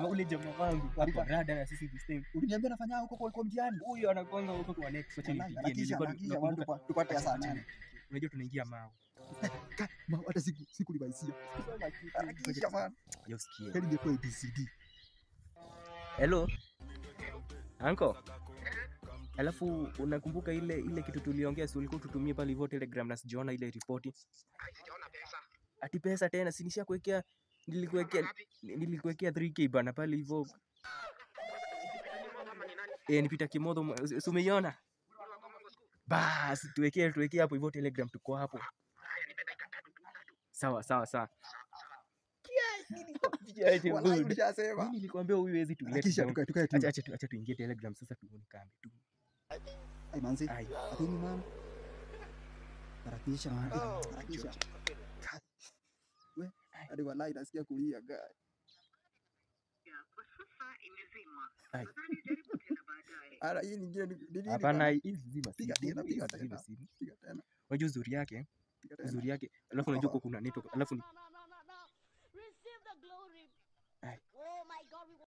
Ule jamaa wangu kwa rada na sisi this time. Uliniambia nafanya huko kwa mtihani. Huyo anakuanga huko kwa next wacha Nilikuwa watu tupate ya sana. Unajua tunaingia Mau. Mau hata sikulibaisia. Harakisha bana. Yosikia. Heri ingekuwa ABCD. Hello. Anko. Alafu unakumbuka ile kitu tuliongea, si ulikuwa tutumie pale hivyo Telegram na sijaona ile ripoti. Sijaona pesa. Ati pesa tena si nishakuwekea, nilikuwekea 3k bana pale hivyo. Nipita Kimodho, si umeiona? Basi tuwekee hapo hivyo Telegram, tuko hapo. Sawa. Nilikwambia huyu hawezi tuleta. Acha tuingie Telegram sasa tuone kambi tu. Ai manzi. Atini mama. Harakisha. We, hadi wallahi nasikia kulia guy. Kwa sasa imezimwa. Ai. Nadhani jaribu tena baadaye. Ara hii nyingine ni Hapana, hizi zima. Piga tena. Unajua uzuri yake. Alafu unajua kuna network. Alafu